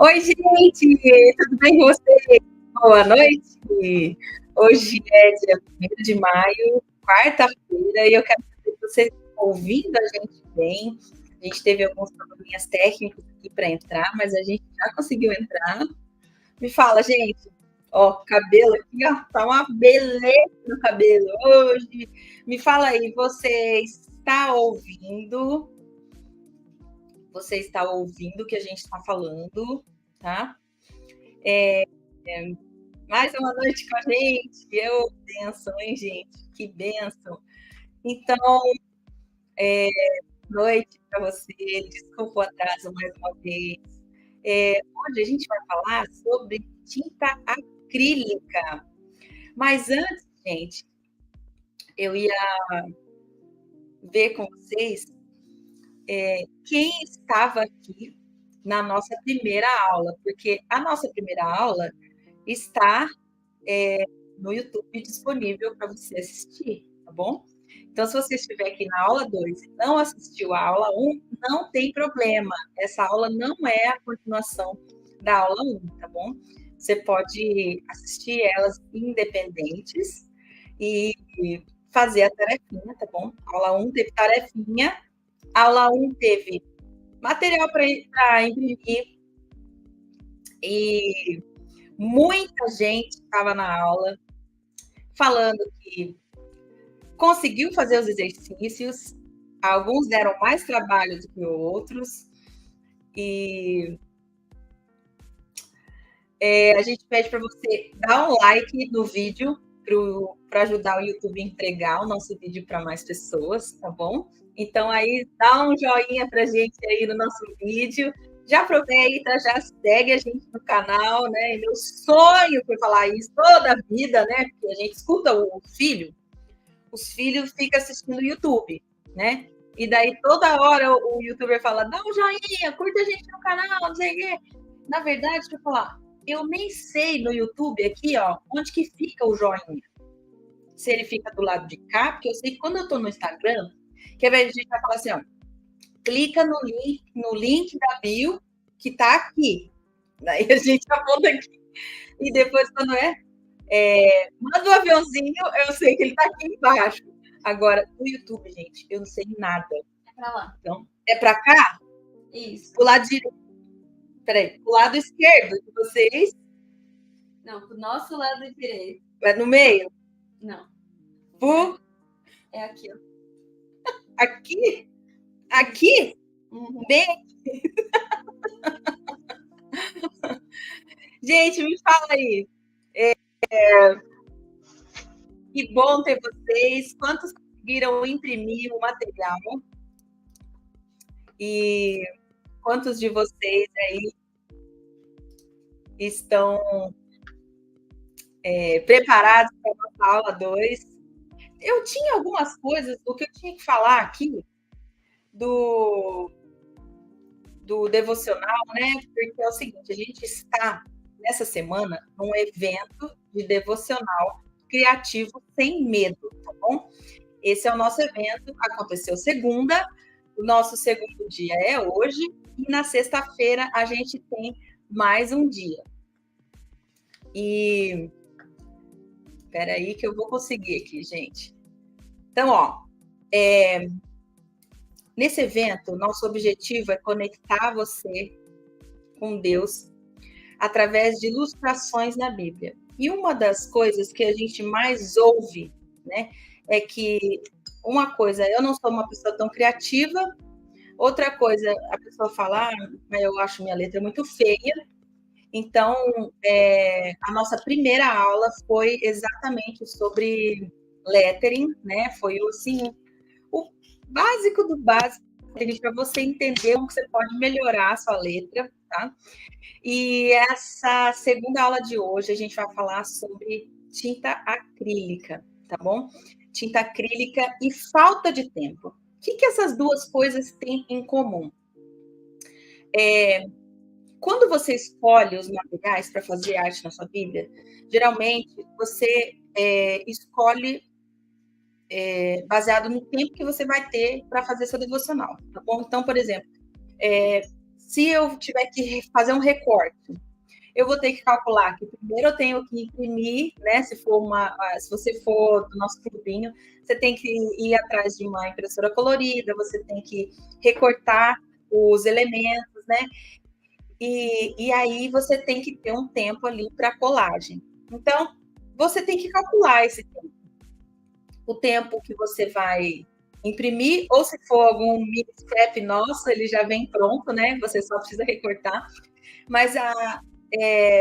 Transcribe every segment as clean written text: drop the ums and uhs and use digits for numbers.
Oi, gente, tudo bem com vocês? Boa noite. Hoje é dia 1º de maio, quarta-feira, e eu quero saber se vocês estão ouvindo a gente bem. A gente teve alguns probleminhas técnicos aqui para entrar, mas a gente já conseguiu entrar. Me fala, gente. Ó, cabelo aqui, ó, tá uma beleza no cabelo hoje. Me fala aí, você está ouvindo? Você está ouvindo o que a gente está falando, tá? Mais uma noite com a gente. Eu, benção, hein, gente? Que benção. Então, noite para você. Desculpa o atraso mais uma vez. Hoje a gente vai falar sobre tinta acrílica. Mas antes, gente, eu ia ver com vocês quem estava aqui na nossa primeira aula, porque a nossa primeira aula está no YouTube disponível para você assistir, tá bom? Então, se você estiver aqui na aula 2 e não assistiu a aula 1, não tem problema. Essa aula não é a continuação da aula 1, tá bom? Você pode assistir elas independentes e fazer a tarefinha, tá bom? A aula 1 teve tarefinha, a aula 1 teve material para imprimir e muita gente estava na aula falando que conseguiu fazer os exercícios, alguns deram mais trabalho do que outros, e a gente pede para você dar um like no vídeo para ajudar o YouTube a entregar o nosso vídeo para mais pessoas, tá bom? Então aí dá um joinha para a gente aí no nosso vídeo, já aproveita, já segue a gente no canal, né? Meu sonho foi falar isso toda a vida, né? Porque a gente escuta o filho, os filhos ficam assistindo o YouTube, né? E daí toda hora o youtuber fala, dá um joinha, curta a gente no canal, não sei o quê. Na verdade, deixa eu falar, eu nem sei no YouTube aqui, ó, onde que fica o joinha. Se ele fica do lado de cá, porque eu sei que quando eu tô no Instagram, que a gente vai falar assim, ó, clica no link da bio que tá aqui. Daí a gente aponta aqui. E depois, quando manda um aviãozinho, eu sei que ele tá aqui embaixo. Agora, no YouTube, gente, eu não sei nada. É pra lá. Então, é pra cá? Isso. Pro lado direito. Peraí, pro lado esquerdo de vocês? Não, pro nosso lado direito. É no meio? Não. Pro... É aqui, ó. Aqui? Aqui? Bem aqui. Gente, me fala aí. Que bom ter vocês. Quantos conseguiram imprimir o material? E quantos de vocês aí estão preparados para a nossa aula 2? Eu tinha algumas coisas do que eu tinha que falar aqui do devocional, né? Porque é o seguinte, a gente está nessa semana num evento de devocional criativo sem medo, tá bom? Esse é o nosso evento, aconteceu segunda, o nosso segundo dia é hoje, e na sexta-feira a gente tem mais um dia. E espera aí que eu vou conseguir aqui, gente. Então, ó, nesse evento, nosso objetivo é conectar você com Deus através de ilustrações na Bíblia. E uma das coisas que a gente mais ouve, né, é que uma coisa, eu não sou uma pessoa tão criativa, outra coisa, a pessoa fala, eu acho minha letra muito feia. Então, a nossa primeira aula foi exatamente sobre lettering, né? Foi assim, o básico do básico para você entender como você pode melhorar a sua letra, tá? E essa segunda aula de hoje a gente vai falar sobre tinta acrílica, tá bom? Tinta acrílica e falta de tempo. O que essas duas coisas têm em comum? Quando você escolhe os materiais para fazer arte na sua vida, geralmente você escolhe baseado no tempo que você vai ter para fazer seu devocional, tá bom? Então, por exemplo, se eu tiver que fazer um recorte, eu vou ter que calcular que primeiro eu tenho que imprimir, né? Se você for do nosso clubinho, você tem que ir atrás de uma impressora colorida, você tem que recortar os elementos, né? E aí você tem que ter um tempo ali para colagem. Então, você tem que calcular esse tempo. O tempo que você vai imprimir, ou se for algum mini scrap nosso, ele já vem pronto, né? Você só precisa recortar. Mas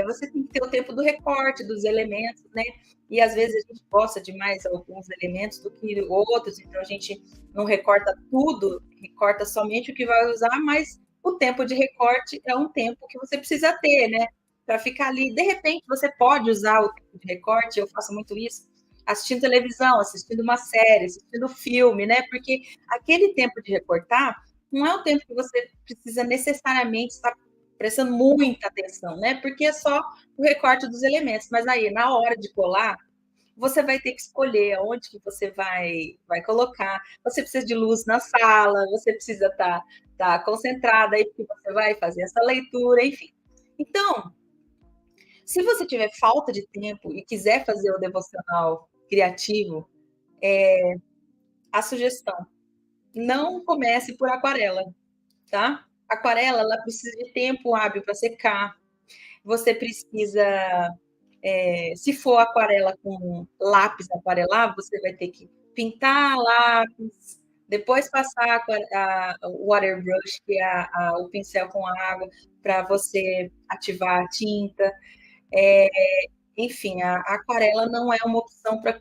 você tem que ter o tempo do recorte dos elementos, né? E às vezes a gente gosta de mais alguns elementos do que outros, então a gente não recorta tudo, recorta somente o que vai usar, mas o tempo de recorte é um tempo que você precisa ter, né? Para ficar ali. De repente, você pode usar o tempo de recorte, eu faço muito isso, assistindo televisão, assistindo uma série, assistindo filme, né? Porque aquele tempo de recortar não é o tempo que você precisa necessariamente estar prestando muita atenção, né? Porque é só o recorte dos elementos. Mas aí, na hora de colar, você vai ter que escolher onde que você vai colocar. Você precisa de luz na sala, você precisa estar concentrada aí, porque você vai fazer essa leitura, enfim. Então, se você tiver falta de tempo e quiser fazer o devocional criativo, a sugestão, não comece por aquarela, tá? Aquarela, ela precisa de tempo hábil para secar. Você precisa, se for aquarela com lápis aquarelar, você vai ter que pintar lápis, depois passar o water brush, que é o pincel com água, para você ativar a tinta. Enfim, a aquarela não é uma opção para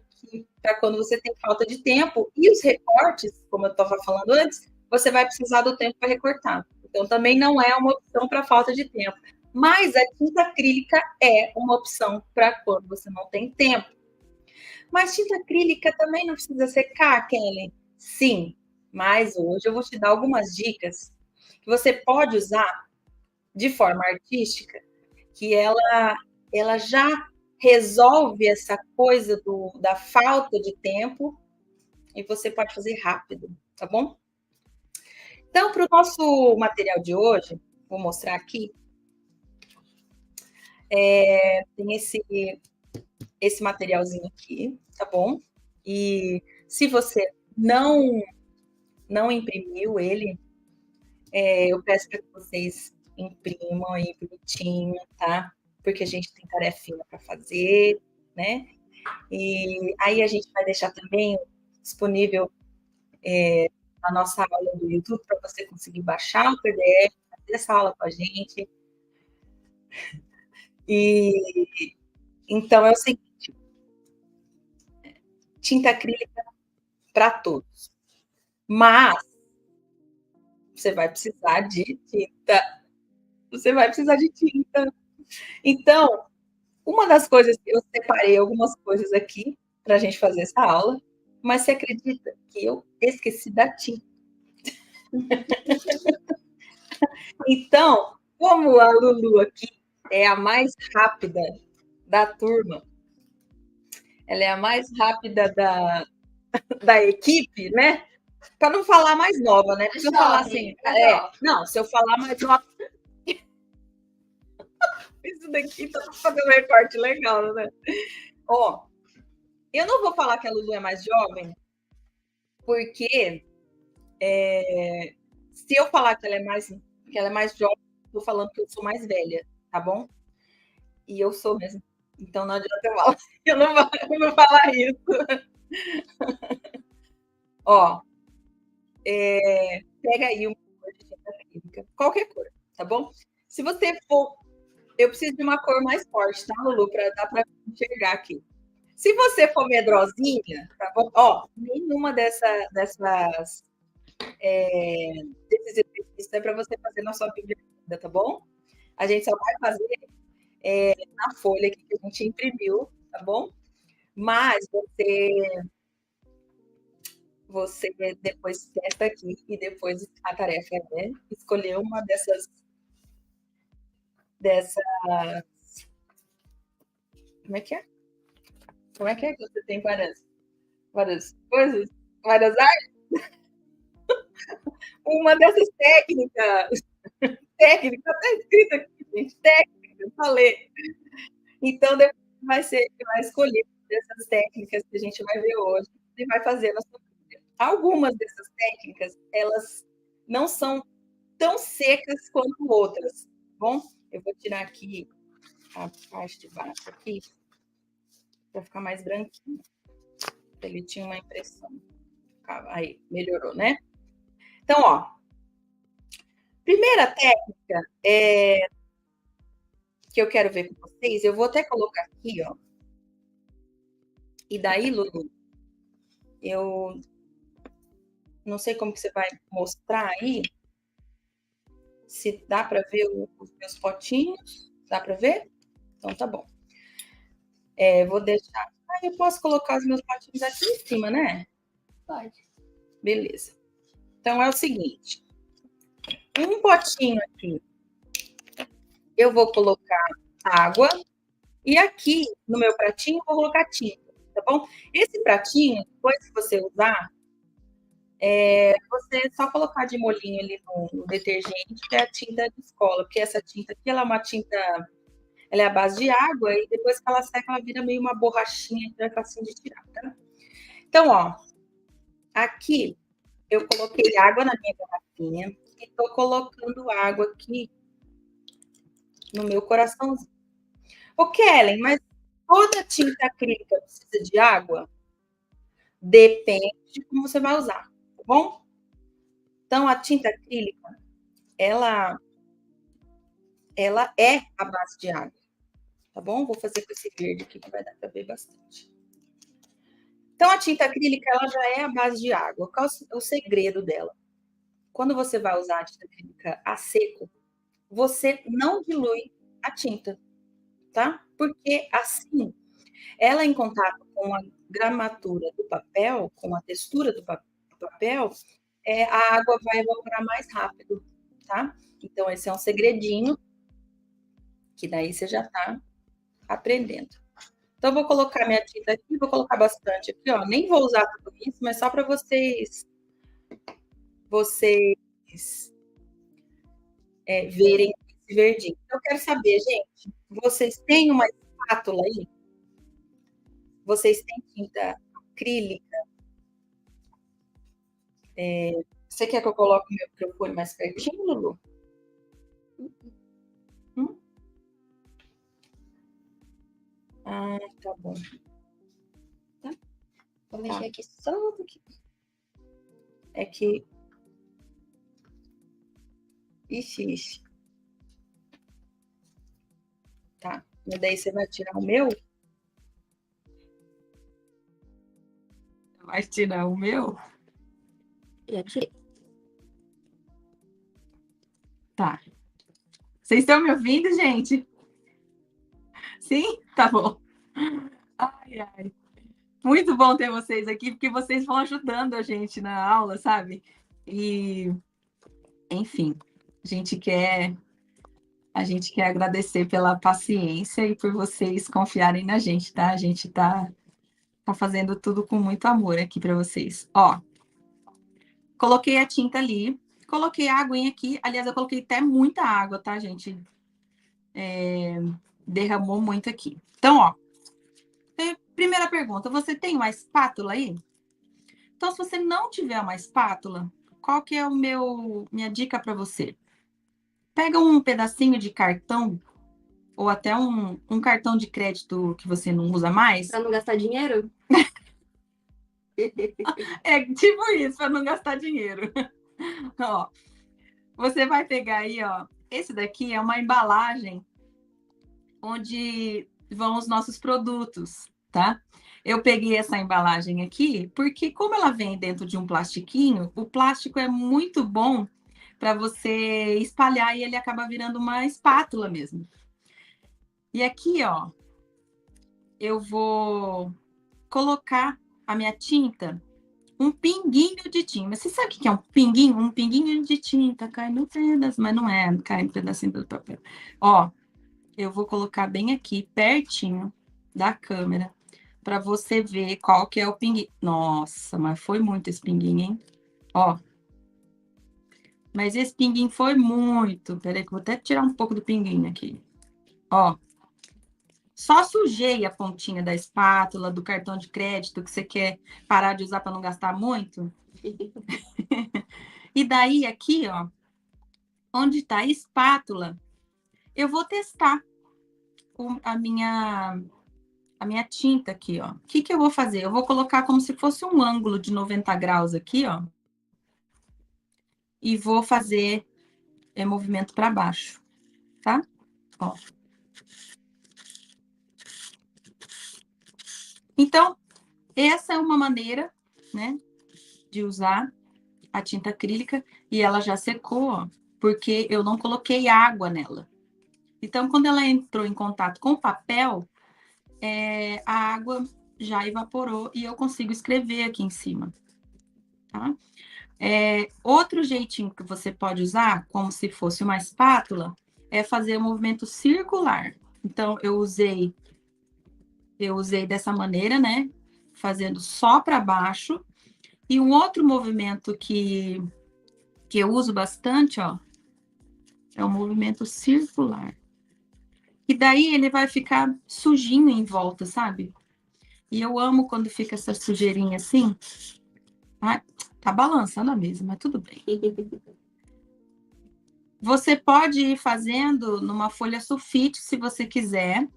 quando você tem falta de tempo. E os recortes, como eu estava falando antes, você vai precisar do tempo para recortar. Então, também não é uma opção para falta de tempo. Mas a tinta acrílica é uma opção para quando você não tem tempo. Mas tinta acrílica também não precisa secar, Kelly? Sim, mas hoje eu vou te dar algumas dicas que você pode usar de forma artística, que ela já resolve essa coisa da falta de tempo e você pode fazer rápido, tá bom? Então, para o nosso material de hoje, vou mostrar aqui, tem esse materialzinho aqui, tá bom? E se você não imprimiu ele, eu peço para que vocês imprimam aí bonitinho, tá? Porque a gente tem tarefinha para fazer, né? E aí a gente vai deixar também disponível a nossa aula do YouTube para você conseguir baixar o PDF, fazer essa aula com a gente. E então é o seguinte, tinta acrílica para todos. Mas você vai precisar de tinta. Você vai precisar de tinta. Então, uma das coisas que eu separei algumas coisas aqui para a gente fazer essa aula, mas você acredita que eu esqueci da tinta? Então, como a Lulu aqui é a mais rápida da turma, ela é a mais rápida da equipe, né? Para não falar mais nova, né? Se eu falar assim, não, se eu falar mais nova. Isso daqui tá fazendo um recorte legal, né? Ó, eu não vou falar que a Lulu é mais jovem, porque se eu falar que ela é mais jovem, eu tô falando que eu sou mais velha, tá bom? E eu sou mesmo. Então não adianta eu falar. Eu não vou falar isso. Ó, pega aí uma cor de tinta acrílica, qualquer cor, tá bom? Se você for, eu preciso de uma cor mais forte, tá, Lulu? Para dar para enxergar aqui. Se você for medrosinha, tá bom? Ó, nenhuma desses exercícios é para você fazer na sua Bíblia, tá bom? A gente só vai fazer na folha que a gente imprimiu, tá bom? Mas você depois testa aqui e depois a tarefa é escolher uma dessas como é que é? Como é que você tem várias coisas? Várias artes? Uma dessas técnicas. técnica, tá escrito aqui, gente, técnica, falei. Então, depois vai escolher dessas técnicas que a gente vai ver hoje e vai fazer na sua vida. Algumas dessas técnicas, elas não são tão secas quanto outras, tá bom? Eu vou tirar aqui a parte de baixo aqui, para ficar mais branquinho. Ele tinha uma impressão. Aí, melhorou, né? Então, ó, primeira técnica que eu quero ver com vocês, eu vou até colocar aqui, ó. E daí, Lulu, eu não sei como que você vai mostrar aí, se dá para ver os meus potinhos. Dá para ver? Então tá bom. Vou deixar. Eu posso colocar os meus potinhos aqui em cima, né? Pode. Beleza. Então é o seguinte. Um potinho aqui, eu vou colocar água. E aqui, no meu pratinho, eu vou colocar tinta, tá bom? Esse pratinho, depois que você usar, você só colocar de molhinho ali no detergente, que é a tinta de escola, porque essa tinta aqui, ela é uma tinta, ela é à base de água, e depois que ela seca, ela vira meio uma borrachinha, que é facinho de tirar, tá? Então, ó, aqui eu coloquei água na minha garrafinha e tô colocando água aqui no meu coraçãozinho. Ô, Kellen, mas toda tinta acrílica precisa de água? Depende de como você vai usar, tá bom? Então, a tinta acrílica, ela é a base de água, tá bom? Vou fazer com esse verde aqui que vai dar para ver bastante. Então, a tinta acrílica, ela já é a base de água. Qual é o segredo dela? Quando você vai usar a tinta acrílica a seco, você não dilui a tinta, tá? Porque assim, ela em contato com a gramatura do papel, com a textura do papel, a água vai evaporar mais rápido, tá? Então, esse é um segredinho que daí você já está aprendendo. Então, vou colocar minha tinta aqui, vou colocar bastante aqui, ó. Nem vou usar tudo isso, mas só para vocês verem esse verdinho. Eu quero saber, gente, vocês têm uma espátula aí? Vocês têm tinta acrílica? Você quer que eu coloque o meu microfone mais pertinho, Lulu? Ah, tá bom. Tá? Vou mexer aqui só um pouquinho. É que... Ixi. Tá. E daí você vai tirar o meu? Vai tirar o meu? Já tirei. Tá. Vocês estão me ouvindo, gente? Sim? Tá bom. Ai, ai. Muito bom ter vocês aqui, porque vocês vão ajudando a gente na aula, sabe? E, enfim, a gente quer agradecer pela paciência e por vocês confiarem na gente, tá? A gente tá fazendo tudo com muito amor aqui para vocês. Ó, coloquei a tinta ali, coloquei a aguinha aqui. Aliás, eu coloquei até muita água, tá, gente? Derramou muito aqui. Então, ó, primeira pergunta, você tem uma espátula aí? Então, se você não tiver uma espátula, qual que é minha dica para você? Pega um pedacinho de cartão ou até um cartão de crédito que você não usa mais. Para não gastar dinheiro? É tipo isso, para não gastar dinheiro. Ó, você vai pegar aí, ó. Esse daqui é uma embalagem onde vão os nossos produtos, tá? Eu peguei essa embalagem aqui porque, como ela vem dentro de um plastiquinho, o plástico é muito bom para você espalhar e ele acaba virando uma espátula mesmo. E aqui, ó, eu vou colocar a minha tinta, um pinguinho de tinta. Mas você sabe o que é um pinguinho? Um pinguinho de tinta cai no pedaço, mas não é, cai no pedacinho do papel. Ó, eu vou colocar bem aqui, pertinho da câmera, para você ver qual que é o pinguinho. Nossa, mas foi muito esse pinguinho, hein? Ó, Mas esse pinguim foi muito. Peraí que eu vou até tirar um pouco do pinguim aqui. Ó. Só sujei a pontinha da espátula, do cartão de crédito que você quer parar de usar para não gastar muito. E daí aqui, ó, onde está a espátula, eu vou testar a minha tinta aqui, ó. O que que eu vou fazer? Eu vou colocar como se fosse um ângulo de 90 graus aqui, ó. E vou fazer movimento para baixo, tá? Ó. Então, essa é uma maneira, né, de usar a tinta acrílica e ela já secou, ó, porque eu não coloquei água nela. Então, quando ela entrou em contato com o papel, a água já evaporou e eu consigo escrever aqui em cima, tá? Outro jeitinho que você pode usar, como se fosse uma espátula, é fazer um movimento circular. Então, eu usei dessa maneira, né? Fazendo só para baixo. E um outro movimento que eu uso bastante, ó, é o movimento circular. E daí ele vai ficar sujinho em volta, sabe? E eu amo quando fica essa sujeirinha assim. Ah, tá balançando a mesa, mas tudo bem. Você pode ir fazendo numa folha sulfite, se você quiser.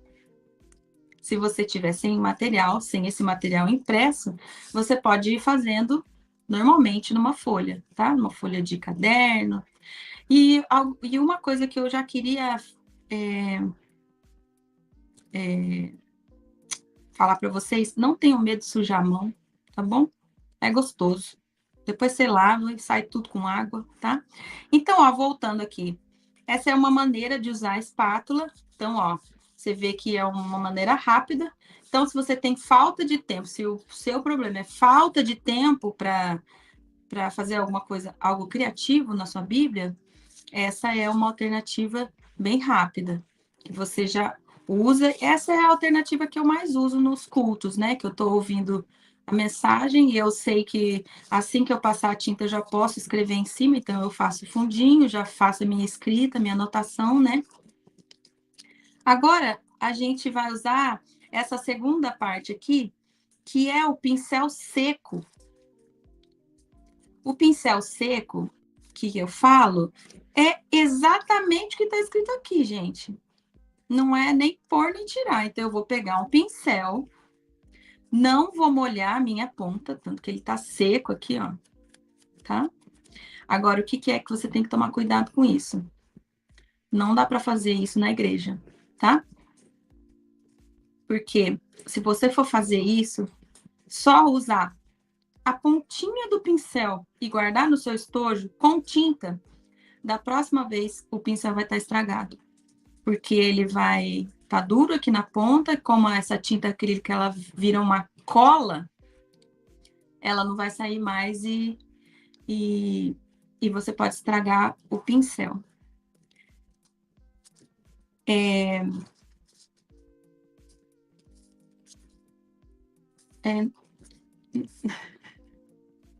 Se você tiver sem material, sem esse material impresso, você pode ir fazendo normalmente numa folha, tá? Numa folha de caderno. E uma coisa que eu já queria falar para vocês, não tenham medo de sujar a mão, tá bom? É gostoso. Depois você lava e sai tudo com água, tá? Então, ó, voltando aqui. Essa é uma maneira de usar a espátula. Então, ó, você vê que é uma maneira rápida. Então, se você tem falta de tempo, se o seu problema é falta de tempo para fazer alguma coisa, algo criativo na sua Bíblia, essa é uma alternativa bem rápida, que você já usa. Essa é a alternativa que eu mais uso nos cultos, né? Que eu estou ouvindo a mensagem e eu sei que assim que eu passar a tinta eu já posso escrever em cima, então eu faço fundinho, já faço a minha escrita, minha anotação, né? Agora a gente vai usar essa segunda parte aqui, que é o pincel seco. O pincel seco que eu falo é exatamente o que está escrito aqui, gente. Não é nem pôr nem tirar. Então, eu vou pegar um pincel, não vou molhar a minha ponta, tanto que ele tá seco aqui, ó. Tá? Agora, o que é que você tem que tomar cuidado com isso? Não dá para fazer isso na igreja, tá? Porque se você for fazer isso, só usar a pontinha do pincel e guardar no seu estojo com tinta, da próxima vez o pincel vai estar estragado. Porque ele vai estar duro aqui na ponta, como essa tinta acrílica ela vira uma cola, ela não vai sair mais e você pode estragar o pincel.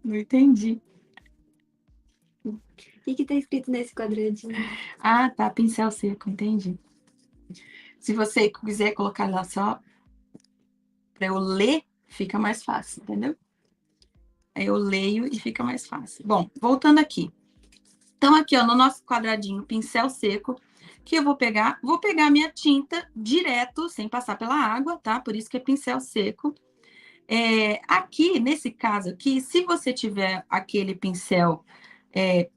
Não entendi. O que tá escrito nesse quadradinho? Ah, tá, pincel seco, entendi. Se você quiser colocar lá só para eu ler, fica mais fácil, entendeu? Aí eu leio e fica mais fácil. Bom, voltando aqui. Então, aqui, ó, no nosso quadradinho, pincel seco, que eu vou pegar a minha tinta direto, sem passar pela água, tá? Por isso que é pincel seco. Aqui, nesse caso aqui, se você tiver aquele pincel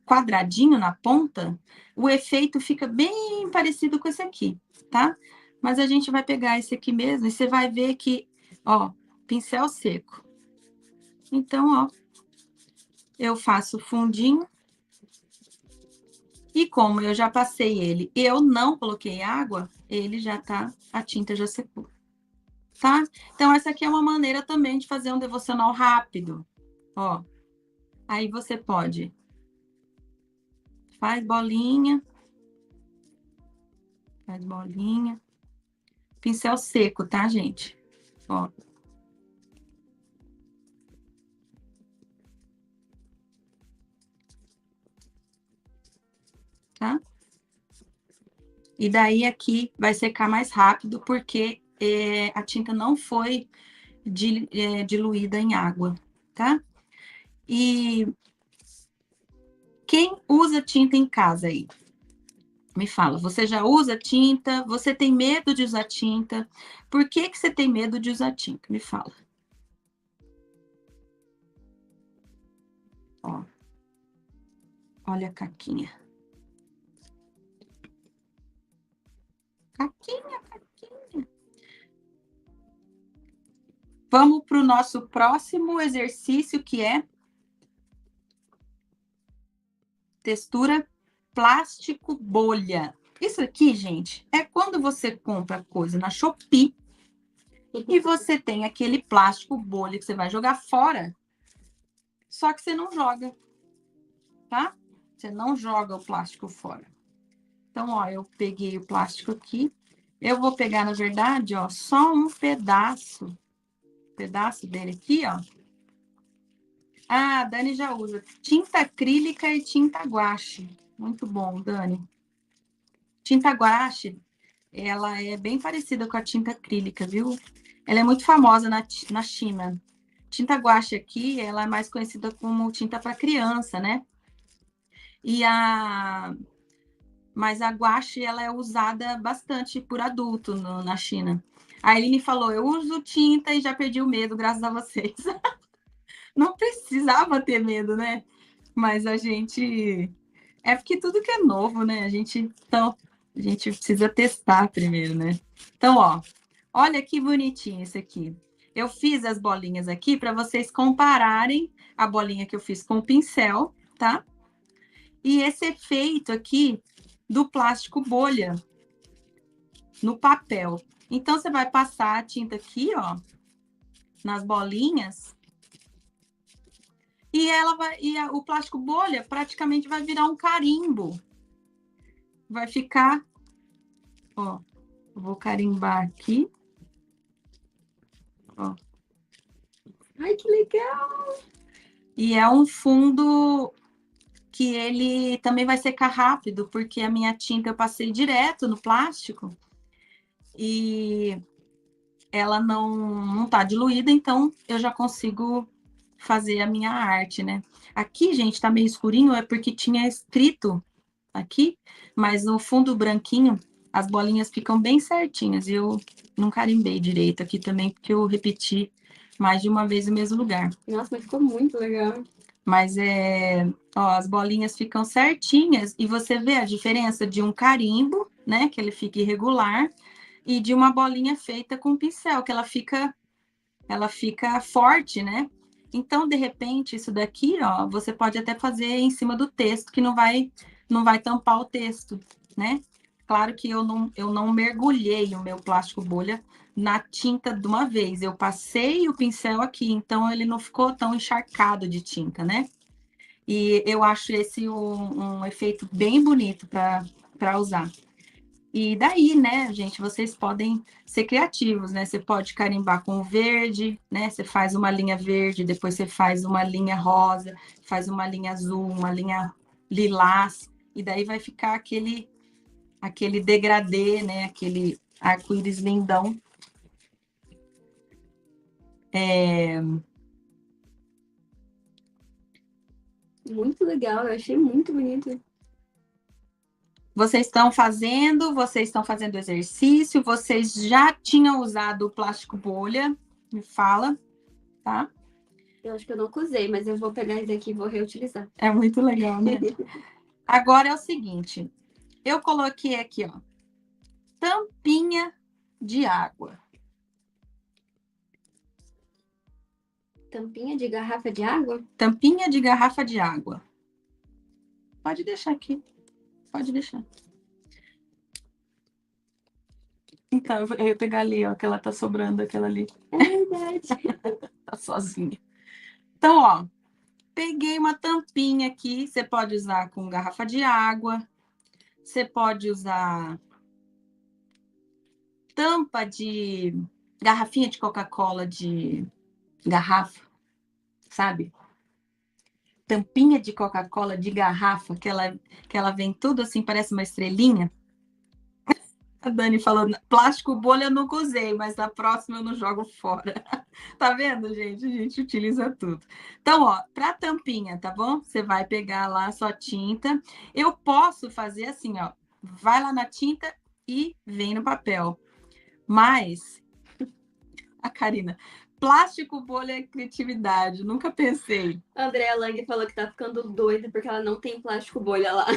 quadradinho na ponta, o efeito fica bem parecido com esse aqui, tá? Mas a gente vai pegar esse aqui mesmo e você vai ver que, ó, pincel seco. Então, ó, eu faço fundinho. E como eu já passei ele, eu não coloquei água, ele já tá, a tinta já secou. Tá? Então, essa aqui é uma maneira também de fazer um devocional rápido. Ó, aí você pode. Faz bolinha. Faz bolinha. Pincel seco, tá, gente? Ó. tá? E daí aqui vai secar mais rápido, porque a tinta não foi diluída em água, tá? E quem usa tinta em casa aí? Me fala, você já usa tinta? Você tem medo de usar tinta? Por que que você tem medo de usar tinta? Me fala. Ó, olha a caquinha. Caquinha, caquinha. Vamos para o nosso próximo exercício, que é textura plástico bolha. Isso aqui, gente, é quando você compra coisa na Shopee e você tem aquele plástico bolha que você vai jogar fora, só que você não joga, tá? Você não joga o plástico fora. Então, ó, eu peguei o plástico aqui. Eu vou pegar, na verdade, ó, só um pedaço dele aqui, ó. Ah, a Dani já usa tinta acrílica e tinta guache. Muito bom, Dani. Tinta guache, ela é bem parecida com a tinta acrílica, viu? Ela é muito famosa na China. Tinta guache aqui, ela é mais conhecida como tinta para criança, né? Mas a guache, ela é usada bastante por adulto na China. A Eline falou, eu uso tinta e já perdi o medo, graças a vocês. Não precisava ter medo, né? Mas a gente... É porque tudo que é novo, né? Então, a gente precisa testar primeiro, né? Então, ó, olha que bonitinho esse aqui. Eu fiz as bolinhas aqui para vocês compararem a bolinha que eu fiz com o pincel, tá? E esse efeito aqui do plástico bolha no papel. Então, você vai passar a tinta aqui, ó, nas bolinhas, e o plástico bolha praticamente vai virar um carimbo. Vai ficar, ó, vou carimbar aqui. Ó. Ai, que legal! E é um fundo que ele também vai secar rápido, porque a minha tinta eu passei direto no plástico e ela não tá diluída, então eu já consigo fazer a minha arte, né? Aqui, gente, tá meio escurinho, é porque tinha escrito aqui, mas no fundo branquinho as bolinhas ficam bem certinhas e eu não carimbei direito aqui também, porque eu repeti mais de uma vez no mesmo lugar. Nossa, mas ficou muito legal. Mas ó, as bolinhas ficam certinhas e você vê a diferença de um carimbo, né, que ele fica irregular, e de uma bolinha feita com pincel, que ela fica forte, né? Então, de repente, isso daqui, ó, você pode até fazer em cima do texto, que não vai tampar o texto, né? Claro que eu não mergulhei o meu plástico bolha na tinta de uma vez. Eu passei o pincel aqui, então ele não ficou tão encharcado de tinta, né? E eu acho esse um efeito bem bonito para usar. E daí, né, gente, vocês podem ser criativos, né? Você pode carimbar com verde, né? Você faz uma linha verde, depois você faz uma linha rosa, faz uma linha azul, uma linha lilás, e daí vai ficar aquele degradê, né? Aquele arco-íris lindão. Muito legal, eu achei muito bonito. Vocês estão fazendo exercício, vocês já tinham usado o plástico bolha? Me fala, tá? Eu acho que eu não usei, mas eu vou pegar esse aqui e vou reutilizar. É muito legal, né? Agora é o seguinte, eu coloquei aqui, ó, tampinha de água. Tampinha de garrafa de água? Tampinha de garrafa de água. Pode deixar aqui, pode deixar. Então, eu ia pegar ali, ó, que ela tá sobrando, aquela ali. É verdade. Tá sozinha. Então, ó, peguei uma tampinha aqui, você pode usar com garrafa de água, você pode usar tampa de garrafinha de Coca-Cola de garrafa, sabe? tampinha de Coca-Cola de garrafa, que ela vem tudo assim, parece uma estrelinha. A Dani falou, plástico bolha eu nunca usei, mas na próxima eu não jogo fora. Tá vendo, gente? A gente utiliza tudo. Então, ó, para tampinha, tá bom? Você vai pegar lá a sua tinta. Eu posso fazer assim, ó. Vai lá na tinta e vem no papel. Mas, a Karina, plástico bolha é criatividade. Nunca pensei. A Andrea Lang falou que tá ficando doida porque ela não tem plástico bolha lá.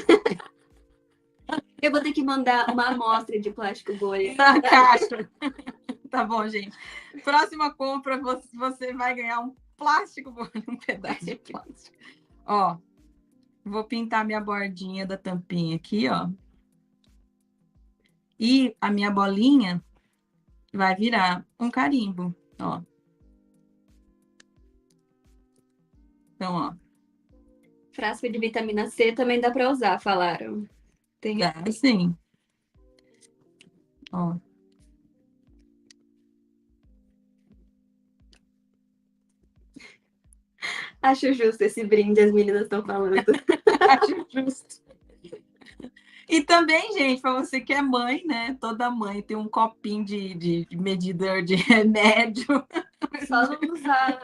Eu vou ter que mandar uma amostra de plástico bolha. Na caixa. Tá bom, gente. Próxima compra, você vai ganhar um plástico, um pedaço de plástico. Ó, vou pintar minha bordinha da tampinha aqui, ó. E a minha bolinha vai virar um carimbo, ó. Então, ó. Frasco de vitamina C também dá para usar, falaram. Tem... Dá sim. Ó. Acho justo esse brinde, as meninas estão falando. Acho justo. E também, gente, para você que é mãe, né? Toda mãe tem um copinho de medidor de remédio. Só não usar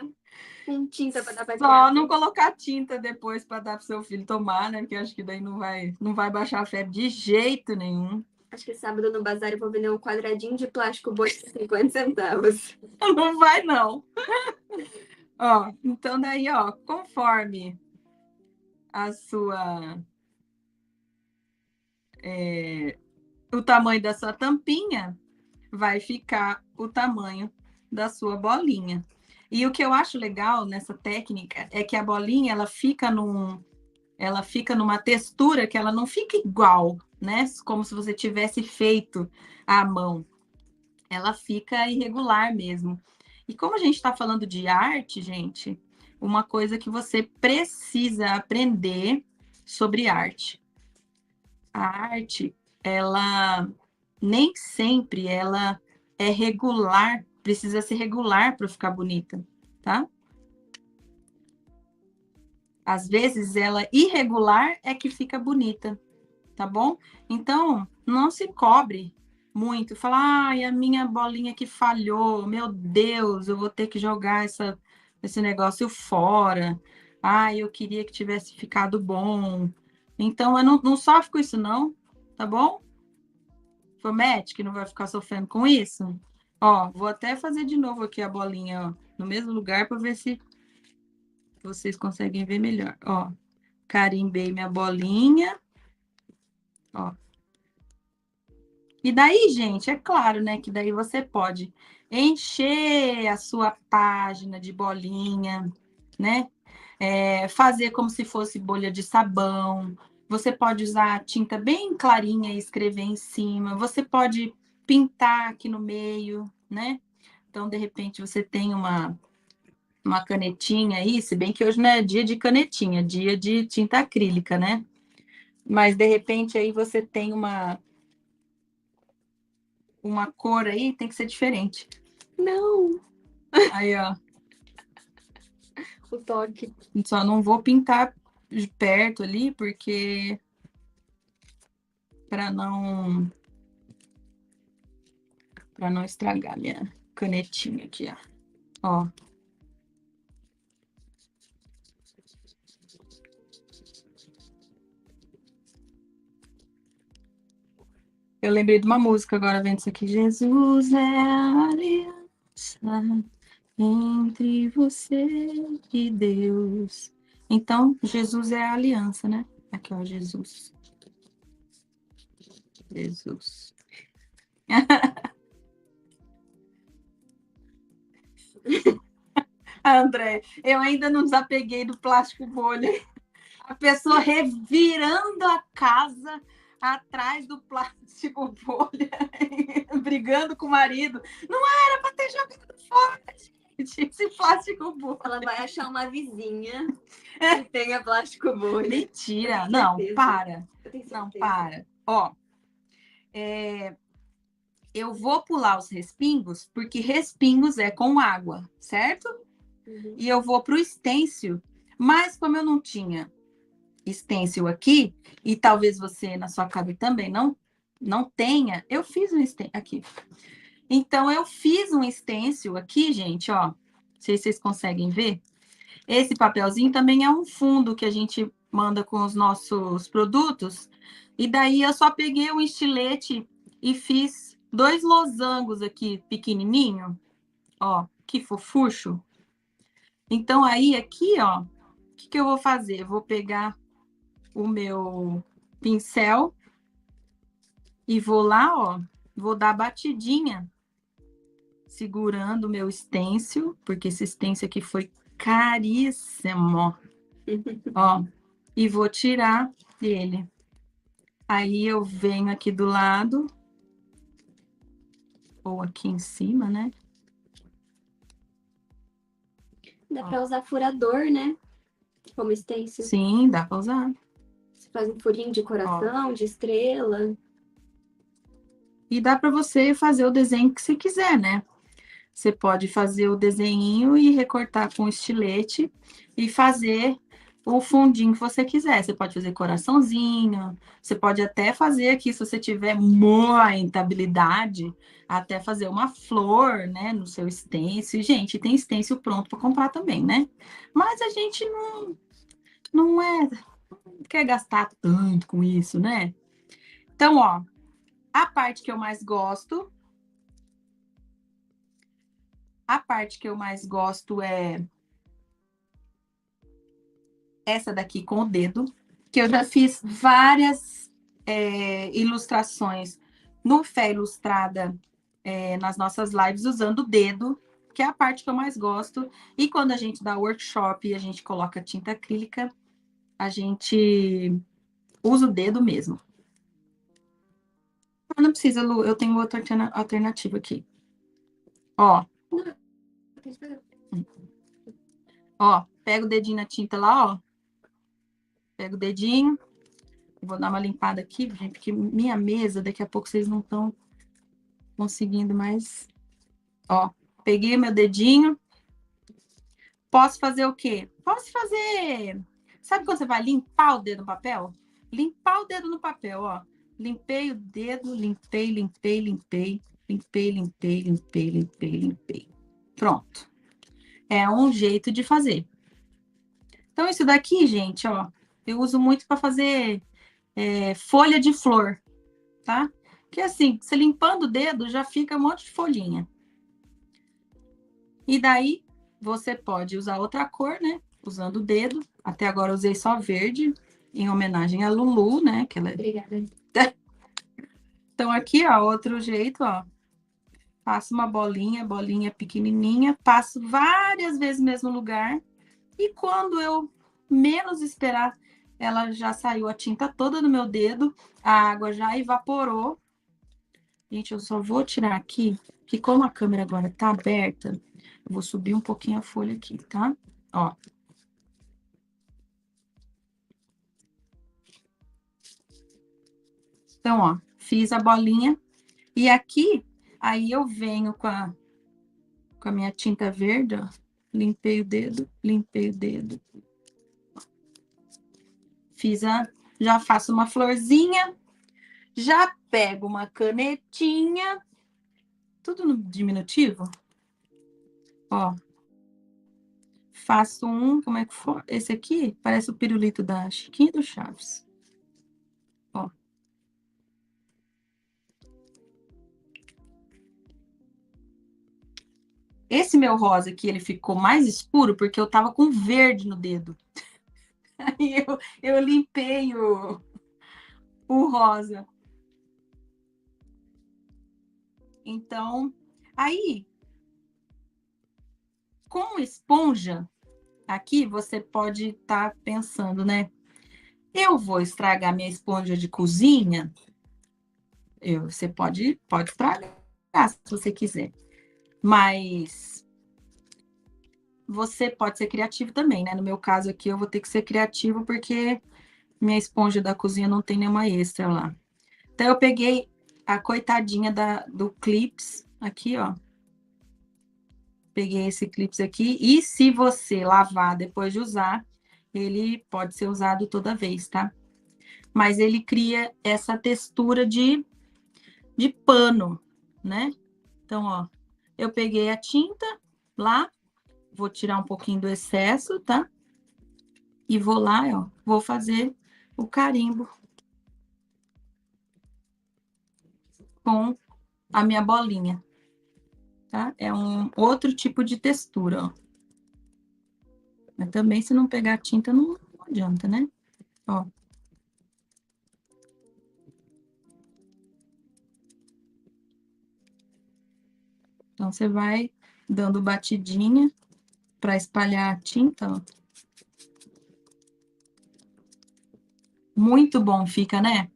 com tinta para dar para Só não colocar tinta depois para dar para seu filho tomar, né? Porque acho que daí não vai baixar a febre de jeito nenhum. Acho que sábado no bazar eu vou vender um quadradinho de plástico bolha de 50 centavos. Não vai, não. Ó, então daí, ó, conforme a sua... o tamanho da sua tampinha, vai ficar o tamanho da sua bolinha. E o que eu acho legal nessa técnica é que a bolinha, ela fica numa textura que ela não fica igual, né? Como se você tivesse feito à mão. Ela fica irregular mesmo. E como a gente está falando de arte, gente, uma coisa que você precisa aprender sobre arte. A arte, ela nem sempre ela é regular, precisa ser regular para ficar bonita, tá? Às vezes ela irregular é que fica bonita, tá bom? Então, não se cobre muito. Fala, ai, a minha bolinha que falhou, meu Deus, eu vou ter que jogar esse negócio fora. Ai, eu queria que tivesse ficado bom. Então, eu não sofre com isso, não, tá bom? Promete que não vai ficar sofrendo com isso? Ó, vou até fazer de novo aqui a bolinha, ó, no mesmo lugar para ver se vocês conseguem ver melhor. Ó, carimbei minha bolinha. Ó. E daí, gente, é claro, né, que daí você pode encher a sua página de bolinha, né? Fazer como se fosse bolha de sabão. Você pode usar tinta bem clarinha e escrever em cima. Você pode pintar aqui no meio, né? Então, de repente, você tem uma canetinha aí, se bem que hoje não é dia de canetinha, é dia de tinta acrílica, né? Mas, de repente, aí você tem uma cor aí, tem que ser diferente. Não! Aí, ó. O toque. Só não vou pintar de perto ali, porque para não estragar minha canetinha aqui, ó. Eu lembrei de uma música agora vendo isso aqui. Jesus é a aliança entre você e Deus. Então, Jesus é a aliança, né? Aqui, ó, Jesus. Jesus. André, eu ainda não desapeguei do plástico bolha. A pessoa revirando a casa atrás do plástico bolha, brigando com o marido. Não era para ter jogado fora, gente, esse plástico bolha. Ela vai achar uma vizinha que tenha plástico bolha. Mentira, não, para. Não, para. Ó, eu vou pular os respingos, porque respingos é com água, certo? Uhum. E eu vou para o estêncil Mas como eu não tinha stencil aqui, e talvez você na sua casa também não tenha, eu fiz um stencil aqui. Então, eu fiz um stencil aqui, gente, ó. Não sei se vocês conseguem ver. Esse papelzinho também é um fundo que a gente manda com os nossos produtos. E daí eu só peguei um estilete e fiz 2 losangos aqui, pequenininho. Ó, que fofucho. Então, aí, aqui, ó, o que eu vou fazer? Eu vou pegar o meu pincel e vou lá, ó, vou dar batidinha segurando o meu stencil, porque esse stencil aqui foi caríssimo. Ó, e vou tirar ele. Aí eu venho aqui do lado, ou aqui em cima, né? Dá pra usar furador, né? Como stencil. Sim, dá pra usar. Você faz um furinho de coração, de estrela. E dá para você fazer o desenho que você quiser, né? Você pode fazer o desenho e recortar com estilete e fazer o fundinho que você quiser. Você pode fazer coraçãozinho, você pode até fazer aqui, se você tiver muita habilidade, até fazer uma flor, né, no seu stencil. Gente, tem stencil pronto para comprar também, né? Mas a gente não quer gastar tanto com isso, né? Então, ó, a parte que eu mais gosto é essa daqui com o dedo, que eu já fiz várias ilustrações no Fé Ilustrada, nas nossas lives, usando o dedo, que é a parte que eu mais gosto. E quando a gente dá workshop e a gente coloca tinta acrílica, a gente usa o dedo mesmo. Não precisa, Lu, eu tenho outra alternativa aqui. Ó. Ó, pega o dedinho na tinta lá, ó. Pega o dedinho. Vou dar uma limpada aqui, gente, porque minha mesa, daqui a pouco vocês não estão conseguindo mais. Ó, peguei meu dedinho. Posso fazer o quê? Posso fazer... Sabe quando você vai limpar o dedo no papel? Limpar o dedo no papel, ó. Limpei o dedo, limpei. Pronto. É um jeito de fazer. Então, isso daqui, gente, ó, eu uso muito para fazer folha de flor, tá? Que assim, você limpando o dedo, já fica um monte de folhinha. E daí, você pode usar outra cor, né? Usando o dedo. Até agora eu usei só verde, em homenagem a Lulu, né? Que ela... Obrigada. Então, aqui, ó, outro jeito, ó. Faço uma bolinha pequenininha, passo várias vezes no mesmo lugar. E quando eu menos esperar, ela já saiu a tinta toda do meu dedo, a água já evaporou. Gente, eu só vou tirar aqui, que como a câmera agora tá aberta, eu vou subir um pouquinho a folha aqui, tá? Ó. Então, ó, fiz a bolinha. E aqui, aí eu venho com a minha tinta verde, ó. Limpei o dedo. Já faço uma florzinha. Já pego uma canetinha. Tudo no diminutivo. Ó. Faço como é que for? Esse aqui parece o pirulito da Chiquinha do Chaves. Ó. Esse meu rosa aqui, ele ficou mais escuro porque eu tava com verde no dedo. Aí eu limpei o rosa. Então, aí, com esponja, aqui você pode estar pensando, né? Eu vou estragar minha esponja de cozinha? Você pode estragar, se você quiser. Mas você pode ser criativo também, né? No meu caso aqui, eu vou ter que ser criativo porque minha esponja da cozinha não tem nenhuma extra lá. Então, eu peguei a coitadinha do clips aqui, ó. Peguei esse clips aqui. E se você lavar depois de usar, ele pode ser usado toda vez, tá? Mas ele cria essa textura de pano, né? Então, ó, eu peguei a tinta lá, vou tirar um pouquinho do excesso, tá? E vou lá, ó, vou fazer o carimbo com a minha bolinha, tá? É um outro tipo de textura, ó. Mas também, se não pegar tinta, não adianta, né? Ó. Então, você vai dando batidinha para espalhar a tinta, ó. Muito bom fica, né?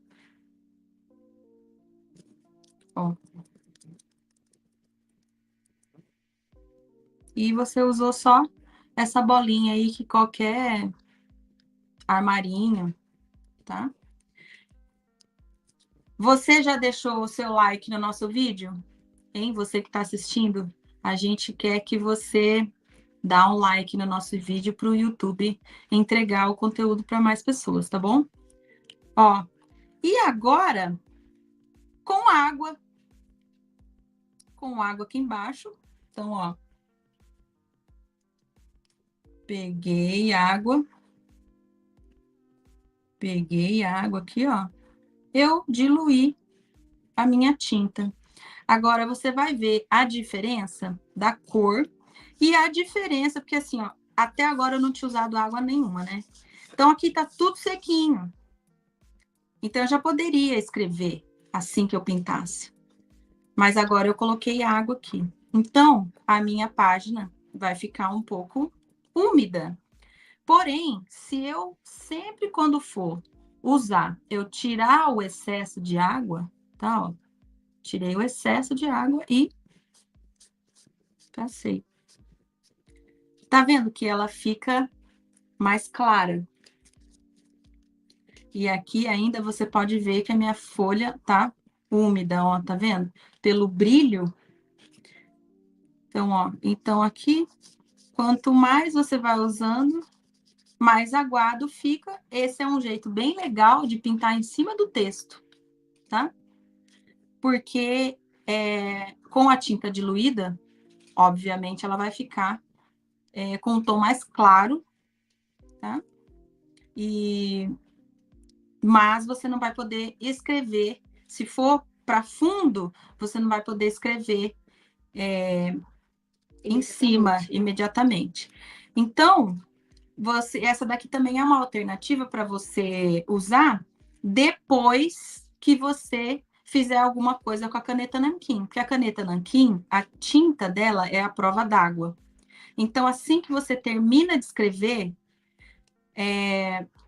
Ó. E você usou só essa bolinha aí que qualquer armarinho, tá? Você já deixou o seu like no nosso vídeo? Hein? Você que está assistindo, a gente quer que você dá um like no nosso vídeo para o YouTube entregar o conteúdo para mais pessoas, tá bom? Ó, e agora, com água aqui embaixo. Então, ó, peguei água aqui, ó. Eu diluí a minha tinta. Agora você vai ver a diferença da cor e a diferença, porque assim, ó, até agora eu não tinha usado água nenhuma, né? Então aqui tá tudo sequinho. Então eu já poderia escrever assim que eu pintasse. Mas agora eu coloquei água aqui. Então a minha página vai ficar um pouco úmida. Porém, se eu sempre quando for usar, eu tirar o excesso de água, tá? Ó, tirei o excesso de água e passei. Tá vendo que ela fica mais clara? E aqui ainda você pode ver que a minha folha tá úmida, ó, tá vendo? Pelo brilho. Então, ó, então aqui, quanto mais você vai usando, mais aguado fica. Esse é um jeito bem legal de pintar em cima do texto, tá? Porque com a tinta diluída, obviamente, ela vai ficar com um tom mais claro, tá? Mas você não vai poder escrever. Se for para fundo, você não vai poder escrever em cima imediatamente. Então, essa daqui também é uma alternativa para você usar depois que você fizer alguma coisa com a caneta nanquim. Porque a caneta nanquim, a tinta dela é a prova d'água. Então, assim que você termina de escrever,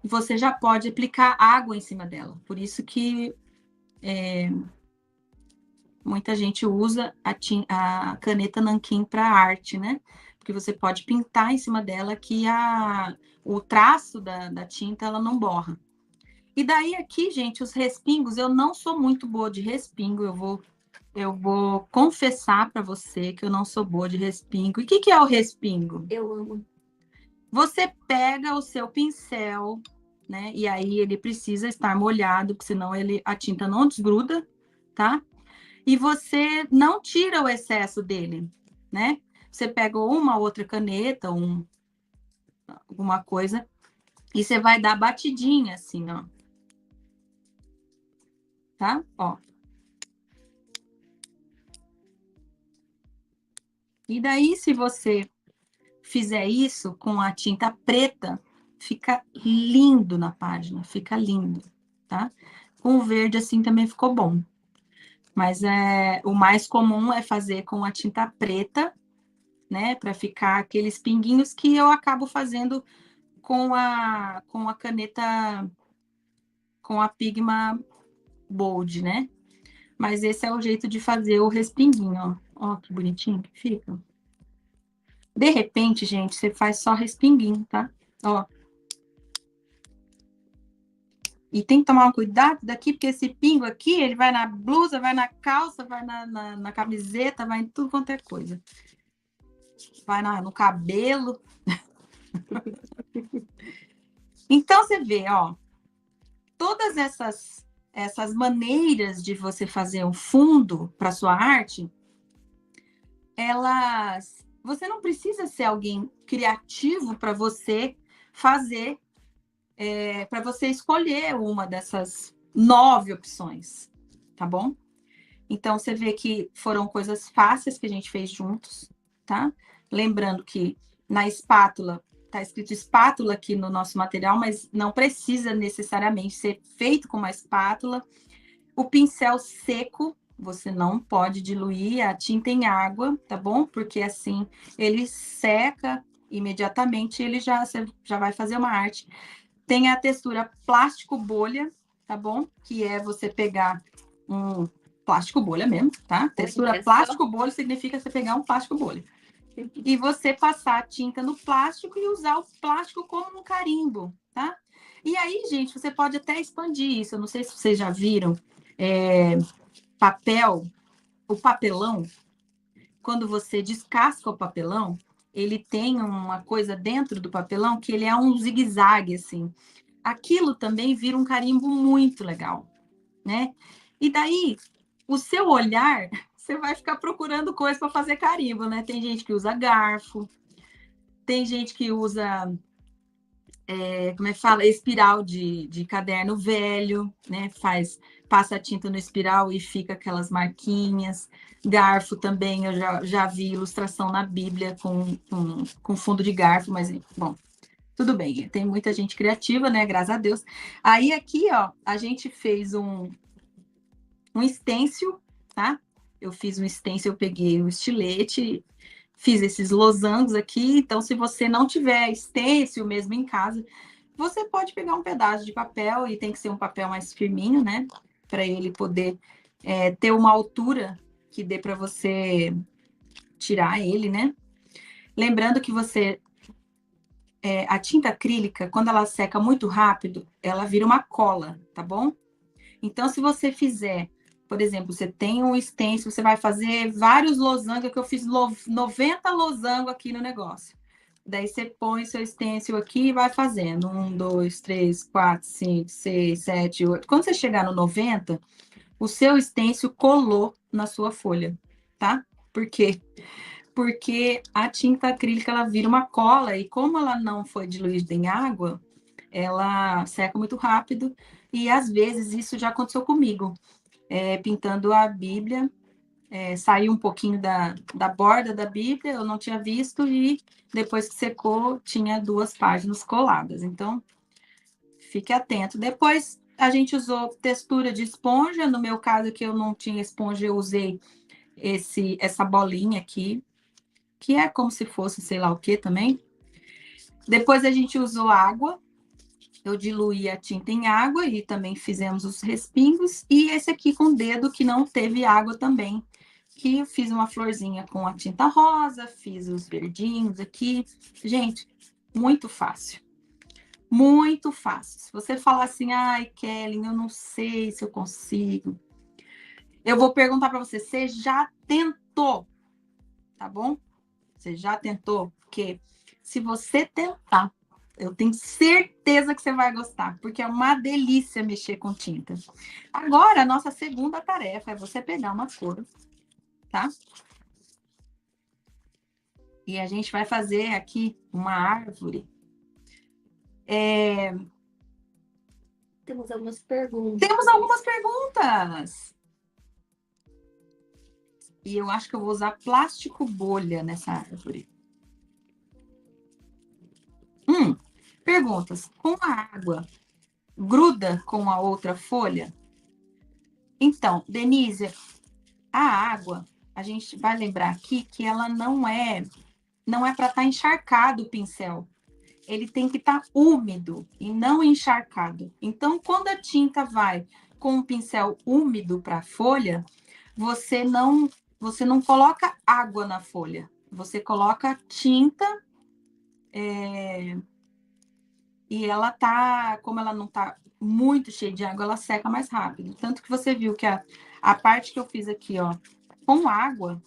você já pode aplicar água em cima dela. Por isso que muita gente usa a caneta nanquim para arte, né? Porque você pode pintar em cima dela que o traço da tinta ela não borra. E daí aqui, gente, os respingos, eu não sou muito boa de respingo, eu vou confessar para você que eu não sou boa de respingo. E o que é o respingo? Eu amo. Você pega o seu pincel, né? E aí ele precisa estar molhado, porque senão a tinta não desgruda, tá? E você não tira o excesso dele, né? Você pega uma outra caneta, alguma coisa, e você vai dar batidinha assim, ó. Tá? Ó. E daí, se você fizer isso com a tinta preta, fica lindo na página, fica lindo, tá? Com o verde assim também ficou bom. Mas o mais comum é fazer com a tinta preta, né? Para ficar aqueles pinguinhos que eu acabo fazendo com a caneta, com a Pigma Bold, né? Mas esse é o jeito de fazer o respinguinho, ó. Ó, que bonitinho que fica. De repente, gente, você faz só respinguinho, tá? Ó. E tem que tomar um cuidado daqui, porque esse pingo aqui, ele vai na blusa, vai na calça, vai na camiseta, vai em tudo quanto é coisa. Vai no cabelo. Então, você vê, ó, todas essas maneiras de você fazer um fundo para sua arte, você não precisa ser alguém criativo para você fazer, para você escolher uma dessas 9 opções, tá bom? Então, você vê que foram coisas fáceis que a gente fez juntos, tá? Lembrando que na espátula, tá escrito espátula aqui no nosso material, mas não precisa necessariamente ser feito com uma espátula. O pincel seco, você não pode diluir a tinta em água, tá bom? Porque assim ele seca imediatamente, você já vai fazer uma arte. Tem a textura plástico bolha, tá bom? Que é você pegar um plástico bolha mesmo, tá? Textura plástico bolha significa você pegar um plástico bolha. E você passar a tinta no plástico e usar o plástico como um carimbo, tá? E aí, gente, você pode até expandir isso. Eu não sei se vocês já viram o papelão. Quando você descasca o papelão, ele tem uma coisa dentro do papelão que ele é um zigue-zague, assim. Aquilo também vira um carimbo muito legal, né? E daí, o seu olhar, você vai ficar procurando coisa para fazer carimbo, né? Tem gente que usa garfo, tem gente que usa, como é que fala? Espiral de caderno velho, né? Passa a tinta no espiral e fica aquelas marquinhas. Garfo também, eu já vi ilustração na Bíblia com fundo de garfo, mas, bom, tudo bem. Tem muita gente criativa, né? Graças a Deus. Aí aqui, ó, a gente fez um stencil, tá? Eu fiz um stencil, eu peguei o estilete, fiz esses losangos aqui. Então, se você não tiver stencil mesmo em casa, você pode pegar um pedaço de papel, e tem que ser um papel mais firminho, né? Para ele poder ter uma altura que dê para você tirar ele, né? Lembrando que a tinta acrílica, quando ela seca muito rápido, ela vira uma cola, tá bom? Então, se você fizer, por exemplo, você tem um stencil, você vai fazer vários losangos, que eu fiz 90 losangos aqui no negócio. Daí você põe seu stencil aqui e vai fazendo. 1, 2, 3, 4, 5, 6, 7, 8. Quando você chegar no 90, o seu stencil colou na sua folha, tá? Por quê? Porque a tinta acrílica, ela vira uma cola, e como ela não foi diluída em água, ela seca muito rápido, e às vezes isso já aconteceu comigo. Pintando a Bíblia, saiu um pouquinho da borda da Bíblia, eu não tinha visto, e depois que secou, tinha 2 páginas coladas. Então, fique atento. Depois, a gente usou textura de esponja. No meu caso, que eu não tinha esponja, eu usei essa bolinha aqui, que é como se fosse sei lá o que também. Depois, a gente usou água. Eu diluí a tinta em água e também fizemos os respingos. E esse aqui com o dedo, que não teve água também, que eu fiz uma florzinha com a tinta rosa, fiz os verdinhos aqui. Gente, muito fácil. Muito fácil. Se você falar assim, ai, Kelly, eu não sei se eu consigo, eu vou perguntar para você, você já tentou? Tá bom? Você já tentou? Porque se você tentar, eu tenho certeza que você vai gostar, porque é uma delícia mexer com tinta. Agora, a nossa segunda tarefa é você pegar uma cor, tá? E a gente vai fazer aqui uma árvore. Temos algumas perguntas. Temos algumas perguntas. E eu acho que eu vou usar plástico bolha nessa árvore. Perguntas. Com a água, gruda com a outra folha? Então, Denise, a água, a gente vai lembrar aqui que ela não é para estar encharcado o pincel. Ele tem que estar úmido e não encharcado. Então, quando a tinta vai com o pincel úmido para a folha, você não coloca água na folha. Você coloca tinta e ela como ela não está muito cheia de água, ela seca mais rápido. Tanto que você viu que a parte que eu fiz aqui, ó, com água,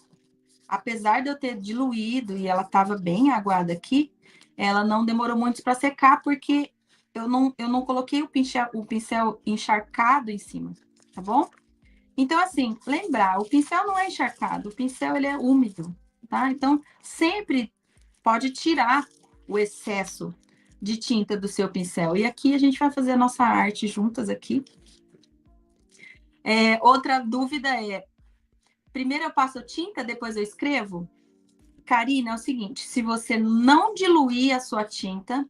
apesar de eu ter diluído e ela estava bem aguada aqui, ela não demorou muito para secar, porque eu não coloquei o pincel encharcado em cima, tá bom? Então, assim, lembrar, o pincel não é encharcado, o pincel ele é úmido, tá? Então, sempre pode tirar o excesso de tinta do seu pincel. E aqui a gente vai fazer a nossa arte juntas aqui. Outra dúvida é, primeiro eu passo tinta, depois eu escrevo? Karina, é o seguinte, se você não diluir a sua tinta,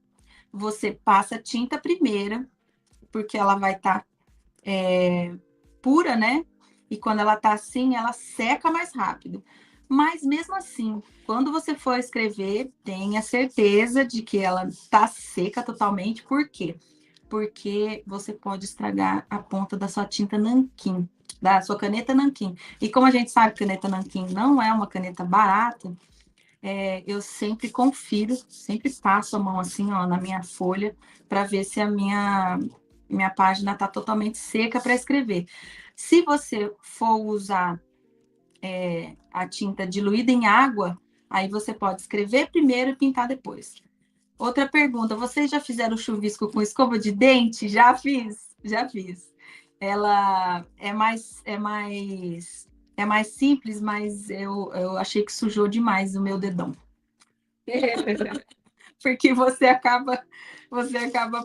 você passa a tinta primeiro, porque ela vai estar pura, né? E quando ela tá assim, ela seca mais rápido. Mas mesmo assim, quando você for escrever, tenha certeza de que ela tá seca totalmente. Por quê? Porque você pode estragar a ponta da sua tinta nanquim, da sua caneta nanquim. E como a gente sabe que caneta nanquim não é uma caneta barata, eu sempre confiro, sempre passo a mão assim, ó, na minha folha, para ver se a minha página está totalmente seca para escrever. Se você for usar a tinta diluída em água, aí você pode escrever primeiro e pintar depois. Outra pergunta, vocês já fizeram chuvisco com escova de dente? Já fiz, já fiz. Ela é mais simples, mas eu achei que sujou demais o meu dedão. Porque você acaba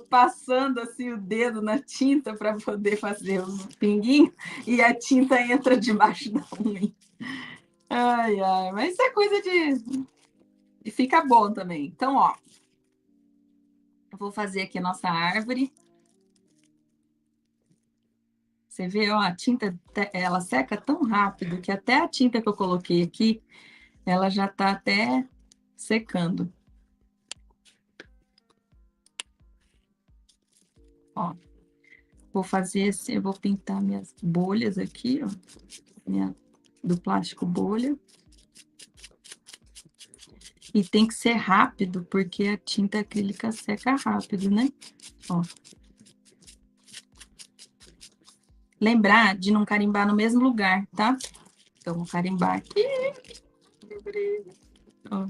passando assim o dedo na tinta para poder fazer os pinguinhos e a tinta entra debaixo da unha. Ai, ai, mas isso é coisa de fica bom também. Então, ó, eu vou fazer aqui a nossa árvore. Você vê, ó, a tinta, ela seca tão rápido que até a tinta que eu coloquei aqui, ela já tá até secando. Ó, vou fazer assim, eu vou pintar minhas bolhas aqui, ó, do plástico bolha. E tem que ser rápido, porque a tinta acrílica seca rápido, né? Ó. Lembrar de não carimbar no mesmo lugar, tá? Então, vou carimbar aqui. Ó.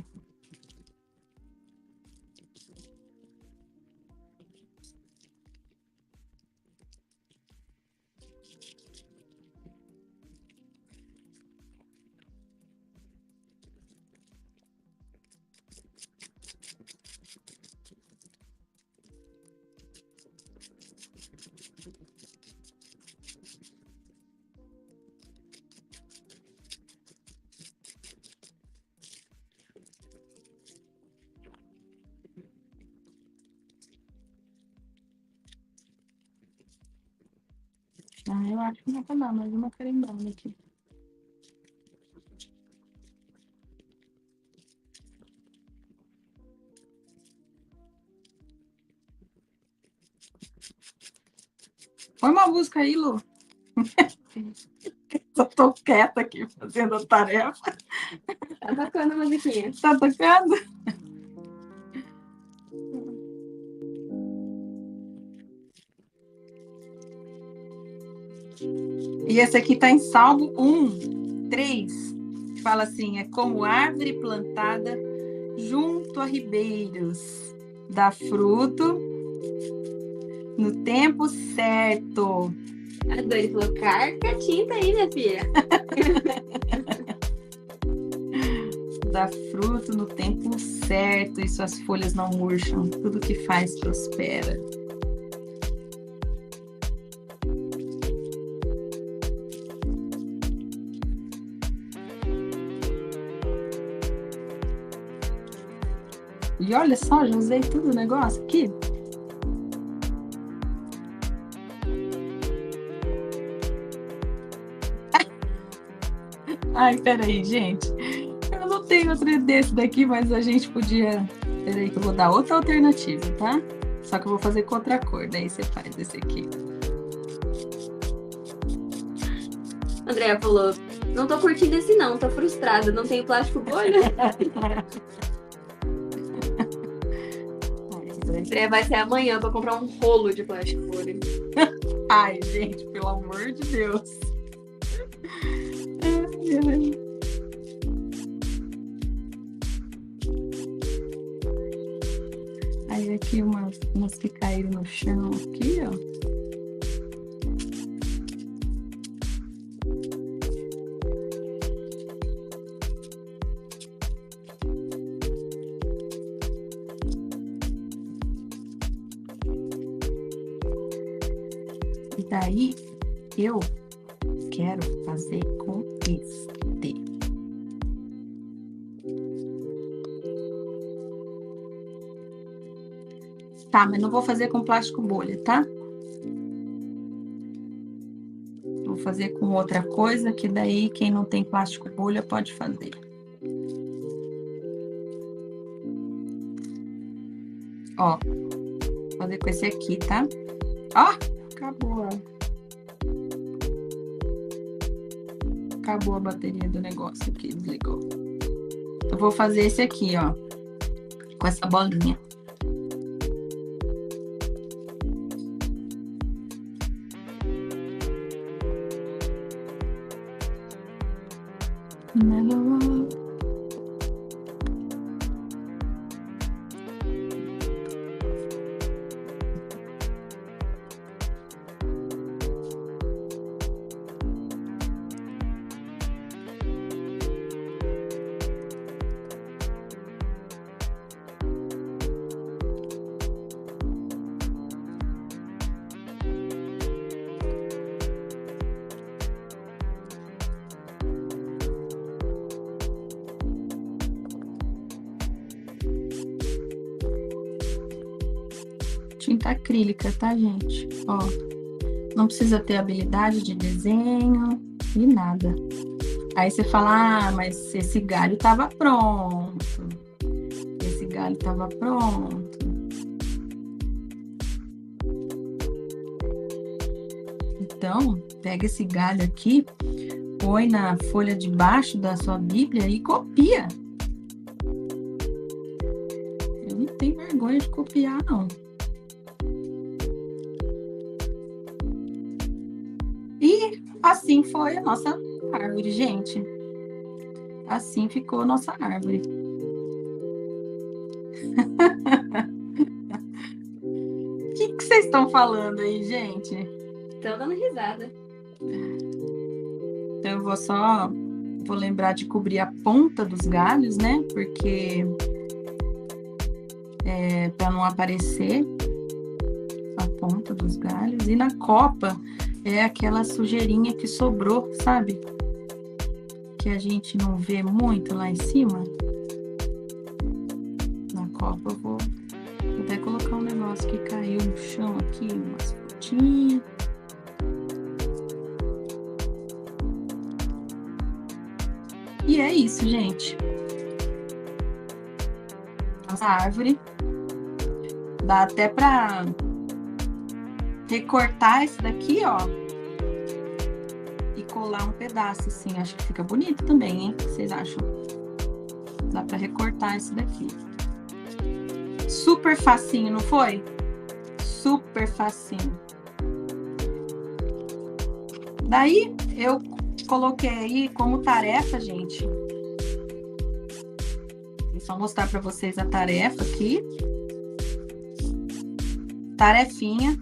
Eu acho que dá pra dar mais uma carimbada aqui. Põe uma música aí, Lu. Só tô quieta aqui fazendo a tarefa. Tá tocando a musiquinha. Tá tocando? E esse aqui tá em Salmo 1:3. Fala assim, é como árvore plantada junto a ribeiros, dá fruto no tempo certo. A Dani falou, carca a tinta aí, minha filha. Dá fruto no tempo certo e suas folhas não murcham. Tudo que faz prospera. E olha só, já usei tudo o negócio aqui. Ai, peraí, gente. Eu não tenho outro desse daqui, mas a gente podia... Peraí que eu vou dar outra alternativa, tá? Só que eu vou fazer com outra cor. Daí você faz esse aqui. Andréa falou, não tô curtindo esse não, tô frustrada, não tenho plástico bolha. Andréa vai ser amanhã pra comprar um rolo de plástico bolha. Ai, gente, pelo amor de Deus. Ai, aqui umas que caíram no chão aqui, ó. E daí eu quero fazer com este. Tá, mas não vou fazer com plástico bolha, tá? Vou fazer com outra coisa, que daí quem não tem plástico bolha pode fazer. Ó, vou fazer com esse aqui, tá? Ó, acabou, ó. Acabou a bateria do negócio aqui, desligou. Eu vou fazer esse aqui, ó, com essa bolinha. Tinta acrílica, tá, gente? Ó, não precisa ter habilidade de desenho e nada. Aí você fala, ah, mas esse galho tava pronto. Esse galho tava pronto. Então, pega esse galho aqui, põe na folha de baixo da sua Bíblia e copia. Eu não tenho vergonha de copiar, não. E assim foi a nossa árvore, gente. Assim ficou a nossa árvore. O que vocês estão falando aí, gente? Tô dando risada. Então eu vou lembrar de cobrir a ponta dos galhos, né? Porque para não aparecer a ponta dos galhos. E na copa é aquela sujeirinha que sobrou, sabe? Que a gente não vê muito lá em cima. Na copa eu vou até colocar um negócio que caiu no chão aqui, umas frutinhas. E é isso, gente. Nossa árvore. Dá até pra recortar esse daqui, ó. E colar um pedaço, assim. Acho que fica bonito também, hein? O que vocês acham? Dá pra recortar esse daqui. Super facinho, não foi? Super facinho. Daí, eu coloquei aí como tarefa, gente. Vou só mostrar para vocês a tarefa aqui. Tarefinha.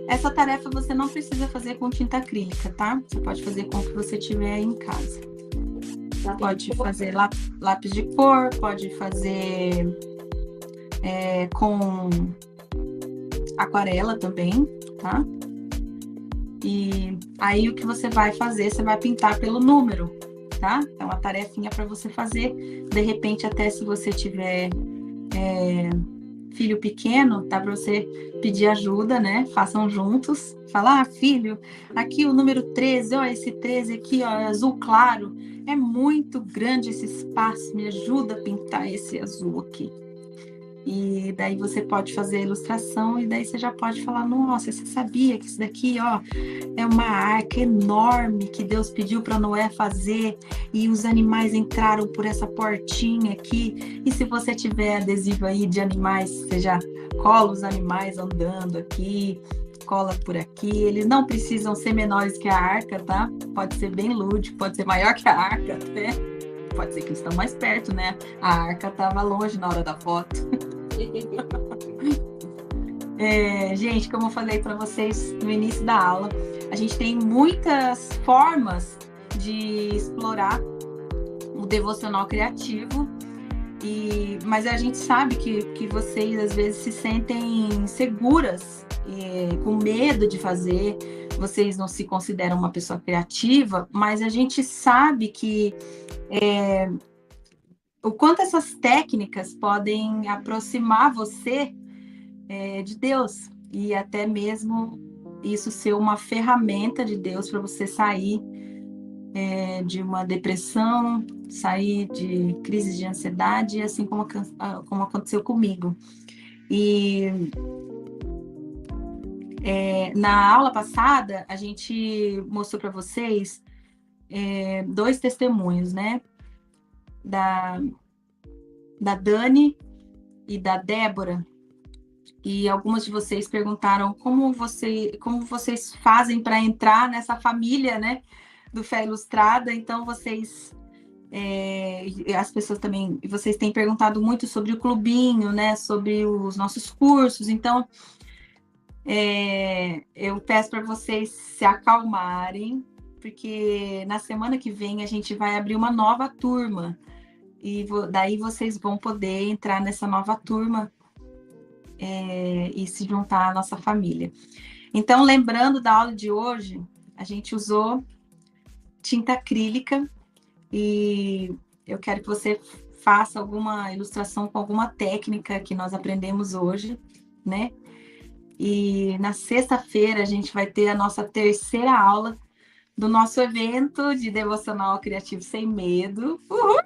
Essa tarefa você não precisa fazer com tinta acrílica, tá? Você pode fazer com o que você tiver aí em casa. Pode fazer lápis de cor, pode fazer com aquarela também, tá? E aí o que você vai fazer, você vai pintar pelo número, tá? É uma tarefinha para você fazer. De repente, até se você tiver filho pequeno, tá? Para você pedir ajuda, né? Façam juntos. Fala, filho, aqui o número 13, ó, esse 13 aqui, ó, azul claro. É muito grande esse espaço, me ajuda a pintar esse azul aqui. E daí você pode fazer a ilustração e daí você já pode falar, nossa, você sabia que isso daqui, ó, é uma arca enorme que Deus pediu para Noé fazer e os animais entraram por essa portinha aqui. E se você tiver adesivo aí de animais, você já cola os animais andando aqui, cola por aqui. Eles não precisam ser menores que a arca, tá? Pode ser bem lúdico, pode ser maior que a arca até. Pode ser que eles estão mais perto, né? A arca estava longe na hora da foto. Gente, como eu falei para vocês no início da aula, a gente tem muitas formas de explorar o devocional criativo, mas a gente sabe que vocês às vezes se sentem seguras, com medo de fazer, vocês não se consideram uma pessoa criativa, mas a gente sabe que o quanto essas técnicas podem aproximar você de Deus, e até mesmo isso ser uma ferramenta de Deus para você sair de uma depressão, sair de crises de ansiedade, assim como aconteceu comigo. E na aula passada, a gente mostrou para vocês 2 testemunhos, né? Da Dani e da Débora. E algumas de vocês perguntaram como vocês fazem para entrar nessa família, né, do Fé Ilustrada. Então, as pessoas também, vocês têm perguntado muito sobre o clubinho, né, sobre os nossos cursos. Então, eu peço para vocês se acalmarem, porque na semana que vem a gente vai abrir uma nova turma. E daí vocês vão poder entrar nessa nova turma e se juntar à nossa família. Então, lembrando da aula de hoje, a gente usou tinta acrílica e eu quero que você faça alguma ilustração com alguma técnica que nós aprendemos hoje, né? E na sexta-feira a gente vai ter a nossa terceira aula do nosso evento de devocional criativo sem medo. Uhul!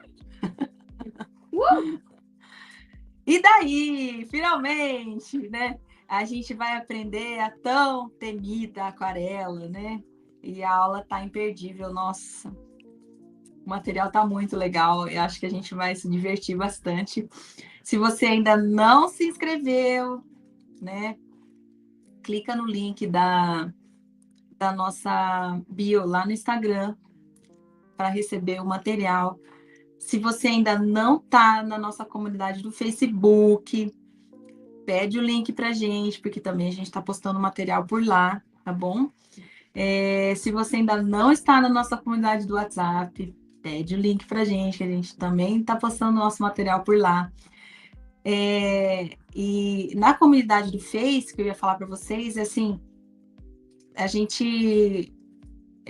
E daí, finalmente, né? A gente vai aprender a tão temida aquarela, né? E a aula tá imperdível. Nossa, o material tá muito legal. Eu acho que a gente vai se divertir bastante. Se você ainda não se inscreveu, né? Clica no link da nossa bio lá no Instagram para receber o material. Se você ainda não está na nossa comunidade do Facebook, pede o link para a gente, porque também a gente está postando material por lá, tá bom? Se você ainda não está na nossa comunidade do WhatsApp, pede o link para a gente, que a gente também está postando nosso material por lá. E na comunidade do Face, que eu ia falar para vocês, assim, que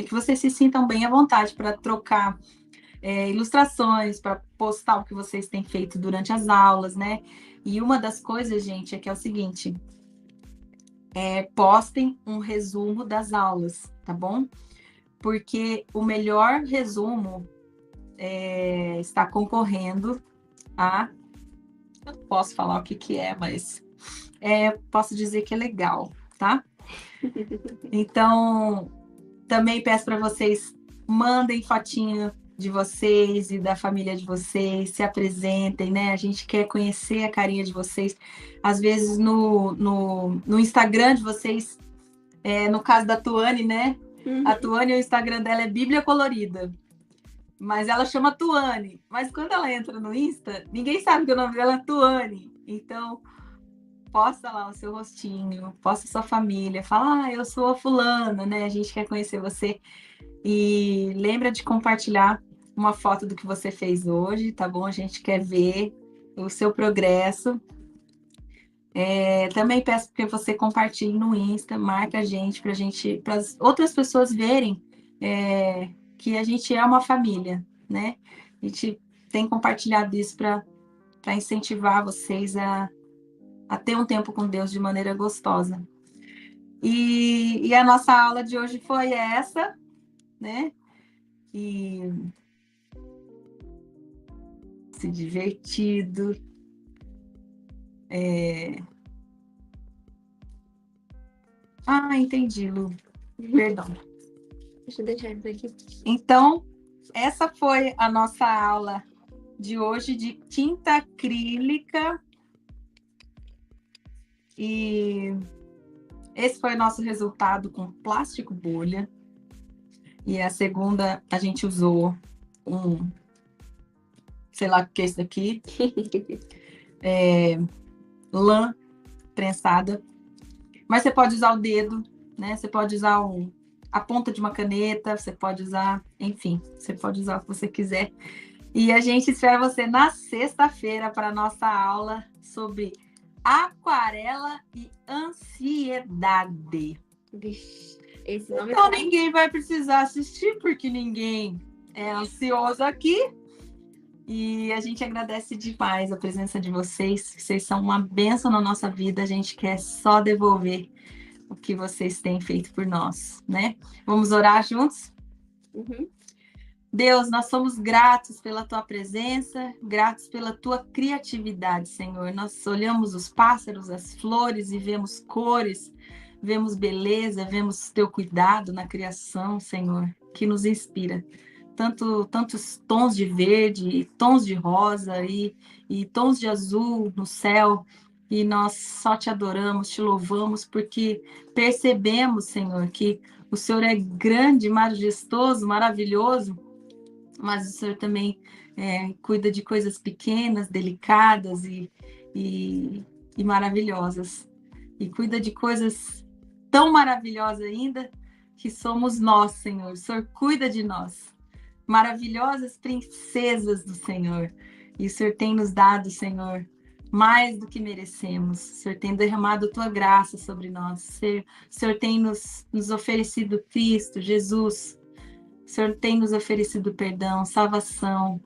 vocês se sintam bem à vontade para trocar ilustrações, para postar o que vocês têm feito durante as aulas, né? E uma das coisas, gente, é o seguinte: postem um resumo das aulas, tá bom? Porque o melhor resumo está concorrendo a... Eu não posso falar o que é, mas posso dizer que é legal, tá? Então, também peço para vocês, mandem fotinho de vocês e da família de vocês, se apresentem, né? A gente quer conhecer a carinha de vocês. Às vezes no Instagram de vocês, no caso da Tuane, né? Uhum. A Tuane, o Instagram dela é Bíblia Colorida, mas ela chama Tuane. Mas quando ela entra no Insta, ninguém sabe que o nome dela é Tuane. Então, posta lá o seu rostinho, posta sua família, fala, eu sou a fulana, né? A gente quer conhecer você. E lembra de compartilhar uma foto do que você fez hoje, tá bom? A gente quer ver o seu progresso. Também peço que você compartilhe no Insta, marca a gente, para as outras pessoas verem que a gente é uma família, né? A gente tem compartilhado isso para incentivar vocês a ter um tempo com Deus de maneira gostosa. E a nossa aula de hoje foi essa, né? E se divertido. Entendi, Lu. Perdão. Deixa eu deixar isso aqui. Então, essa foi a nossa aula de hoje de tinta acrílica. E esse foi o nosso resultado com plástico bolha. E a segunda, a gente usou sei lá o que é isso daqui. lã prensada. Mas você pode usar o dedo, né? Você pode usar a ponta de uma caneta, você pode usar, enfim, você pode usar o que você quiser. E a gente espera você na sexta-feira para a nossa aula sobre aquarela e ansiedade. Vixe, esse nome Então ninguém vai precisar assistir, porque ninguém é ansioso aqui. E a gente agradece demais a presença de vocês. Vocês são uma bênção na nossa vida. A gente quer só devolver o que vocês têm feito por nós, né? Vamos orar juntos? Uhum. Deus, nós somos gratos pela tua presença, gratos pela tua criatividade, Senhor. Nós olhamos os pássaros, as flores e vemos cores, vemos beleza, vemos teu cuidado na criação, Senhor, que nos inspira. Tantos tons de verde, tons de rosa e tons de azul no céu. E nós só te adoramos, te louvamos, porque percebemos, Senhor, que o Senhor é grande, majestoso, maravilhoso, mas o Senhor também cuida de coisas pequenas, delicadas e maravilhosas. E cuida de coisas tão maravilhosas ainda, que somos nós, Senhor. O Senhor cuida de nós. Maravilhosas princesas do Senhor. E o Senhor tem nos dado, Senhor, mais do que merecemos. O Senhor tem derramado tua graça sobre nós. O Senhor tem nos oferecido Cristo, Jesus. O Senhor tem nos oferecido perdão, salvação,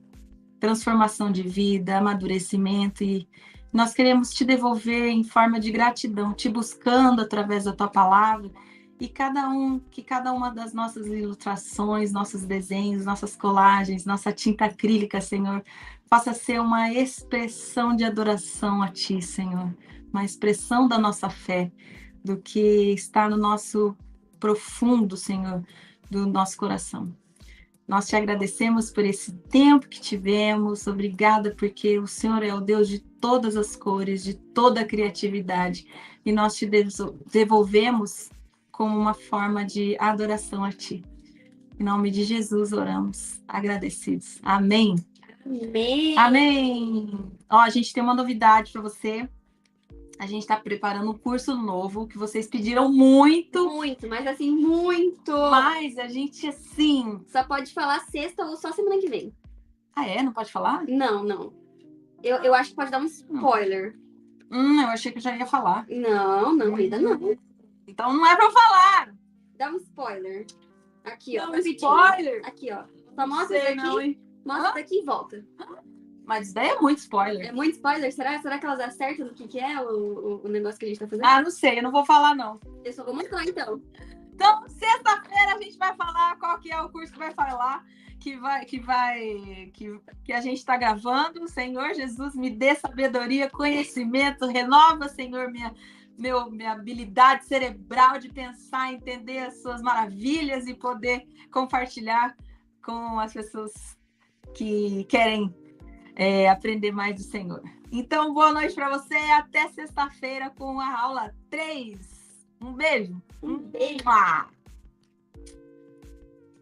transformação de vida, amadurecimento, e nós queremos te devolver em forma de gratidão, te buscando através da tua palavra, e que cada uma das nossas ilustrações, nossos desenhos, nossas colagens, nossa tinta acrílica, Senhor, possa ser uma expressão de adoração a ti, Senhor, uma expressão da nossa fé, do que está no nosso profundo, Senhor, do nosso coração. Nós te agradecemos por esse tempo que tivemos. Obrigada, porque o Senhor é o Deus de todas as cores, de toda a criatividade. E nós te devolvemos como uma forma de adoração a ti. Em nome de Jesus oramos, agradecidos. Amém. Amém. Amém. Ó, a gente tem uma novidade para você. A gente está preparando um curso novo que vocês pediram muito. Muito, mas assim, muito. Mas a gente, assim... Só pode falar sexta ou só semana que vem. Ah, é? Não pode falar? Não. Eu acho que pode dar um spoiler. Eu achei que eu já ia falar. Não, ainda não. Então não é pra eu falar. Dá um spoiler. Aqui, ó. Não, rapidinho. spoiler. Aqui, ó. Só mostra Sei, daqui. não, hein? Mostra daqui e volta. Mas isso daí é muito spoiler. É muito spoiler? Será que elas acertam do que é o negócio que a gente tá fazendo? Ah, não sei, eu não vou falar, não. Eu só vou mostrar, então. Então, sexta-feira a gente vai falar qual que é o curso que vai falar, que a gente está gravando. Senhor Jesus, me dê sabedoria, conhecimento, renova, Senhor, minha habilidade cerebral de pensar, entender as suas maravilhas e poder compartilhar com as pessoas que querem aprender mais do Senhor. Então, boa noite para você. Até sexta-feira com a aula 3. Um beijo. Um beijo. Mua.